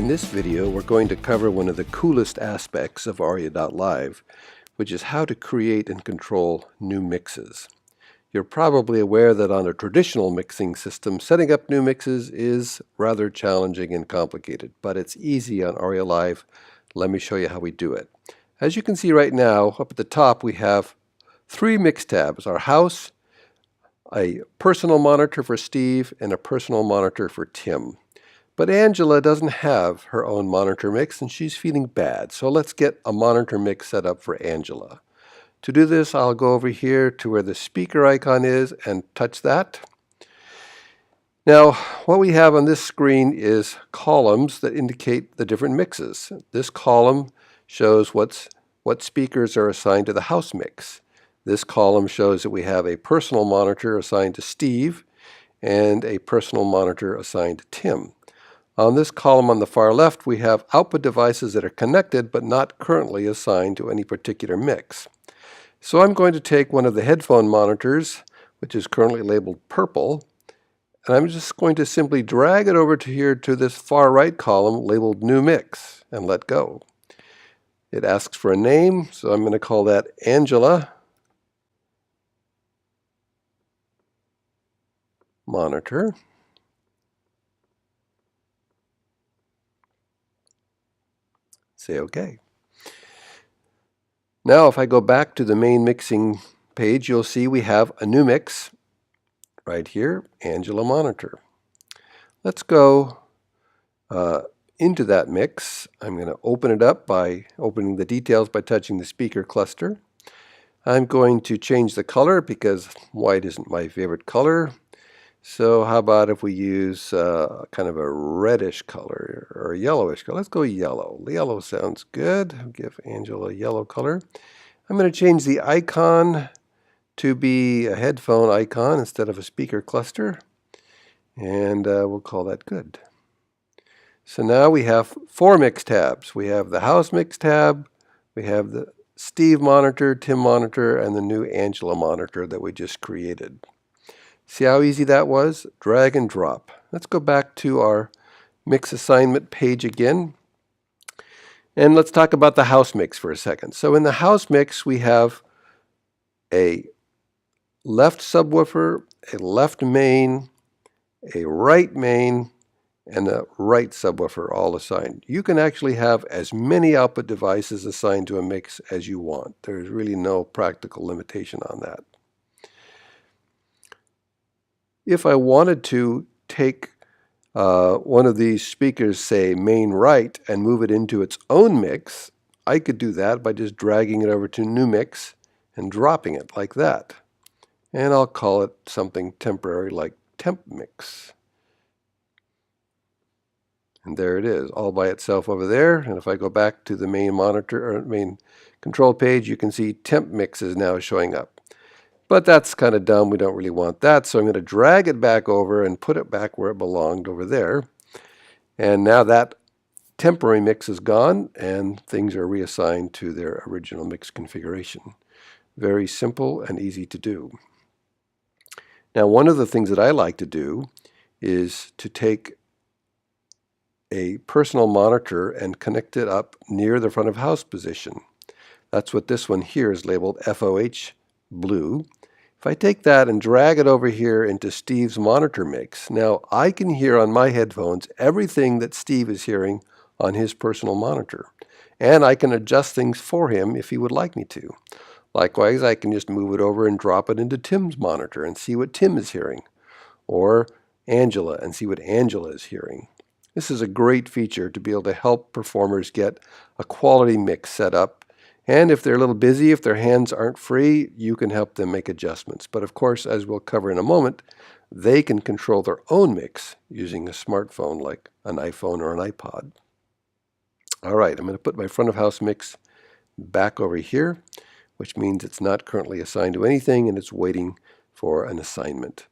In this video, we're going to cover one of the coolest aspects of Arria.Live, which is how to create and control new mixes. You're probably aware that on a traditional mixing system, setting up new mixes is rather challenging and complicated, but it's easy on Arria.Live. Let me show you how we do it. As you can see right now, up at the top, we have three mix tabs: our house, a personal monitor for Steve, and a personal monitor for Tim. But Angela doesn't have her own monitor mix, and she's feeling bad. So let's get a monitor mix set up for Angela. To do this, I'll go over here to where the speaker icon is and touch that. Now, what we have on this screen is columns that indicate the different mixes. This column shows what speakers are assigned to the house mix. This column shows that we have a personal monitor assigned to Steve and a personal monitor assigned to Tim. On this column on the far left, we have output devices that are connected but not currently assigned to any particular mix. So I'm going to take one of the headphone monitors, which is currently labeled purple, and I'm just going to simply drag it over to here to this far right column labeled New Mix and let go. It asks for a name, so I'm going to call that Angela Monitor. Say OK. Now if I go back to the main mixing page, you'll see we have a new mix right here, Angela Monitor. Let's go into that mix. I'm going to open it up by opening the details by touching the speaker cluster. I'm going to change the color because white isn't my favorite color. So how about if we use kind of a reddish color or a yellowish color? Let's go yellow. Yellow sounds good. I'll give Angela a yellow color. I'm going to change the icon to be a headphone icon instead of a speaker cluster. And we'll call that good. So now we have four mix tabs. We have the house mix tab, we have the Steve monitor, Tim monitor, and the new Angela monitor that we just created. See how easy that was? Drag and drop. Let's go back to our mix assignment page again. And let's talk about the house mix for a second. So in the house mix, we have a left subwoofer, a left main, a right main, and a right subwoofer all assigned. You can actually have as many output devices assigned to a mix as you want. There's really no practical limitation on that. If I wanted to take one of these speakers, say main right, and move it into its own mix, I could do that by just dragging it over to New Mix and dropping it like that. And I'll call it something temporary like Temp Mix. And there it is, all by itself over there. And if I go back to the main monitor or main control page, you can see Temp Mix is now showing up. But that's kind of dumb. We don't really want that. So I'm going to drag it back over and put it back where it belonged over there. And now that temporary mix is gone and things are reassigned to their original mix configuration. Very simple and easy to do. Now one of the things that I like to do is to take a personal monitor and connect it up near the front of house position. That's what this one here is labeled FOH blue. If I take that and drag it over here into Steve's monitor mix, now I can hear on my headphones everything that Steve is hearing on his personal monitor. And I can adjust things for him if he would like me to. Likewise, I can just move it over and drop it into Tim's monitor and see what Tim is hearing. Or Angela and see what Angela is hearing. This is a great feature to be able to help performers get a quality mix set up. And if they're a little busy, if their hands aren't free, you can help them make adjustments. But of course, as we'll cover in a moment, they can control their own mix using a smartphone like an iPhone or an iPod. All right, I'm going to put my front of house mix back over here, which means it's not currently assigned to anything and it's waiting for an assignment.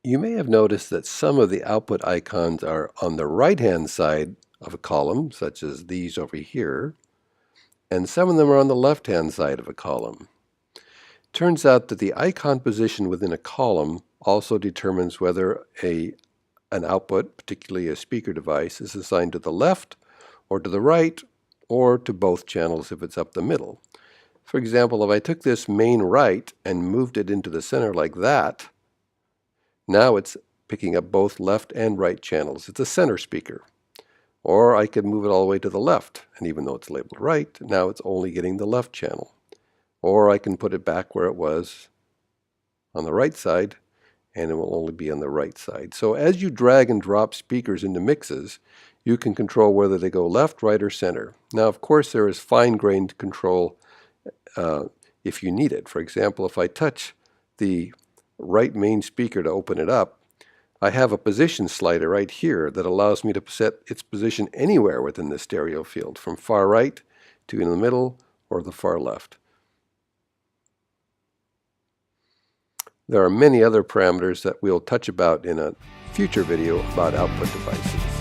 You may have noticed that some of the output icons are on the right-hand side of a column, such as these over here. And some of them are on the left-hand side of a column. Turns out that the icon position within a column also determines whether a an output, particularly a speaker device, is assigned to the left or to the right or to both channels if it's up the middle. For example, if I took this main right and moved it into the center like that, now it's picking up both left and right channels. It's a center speaker. Or I could move it all the way to the left, and even though it's labeled right, now it's only getting the left channel. Or I can put it back where it was on the right side, and it will only be on the right side. So as you drag and drop speakers into mixes, you can control whether they go left, right, or center. Now, of course, there is fine-grained control if you need it. For example, if I touch the right main speaker to open it up, I have a position slider right here that allows me to set its position anywhere within the stereo field, from far right to in the middle or the far left. There are many other parameters that we'll touch about in a future video about output devices.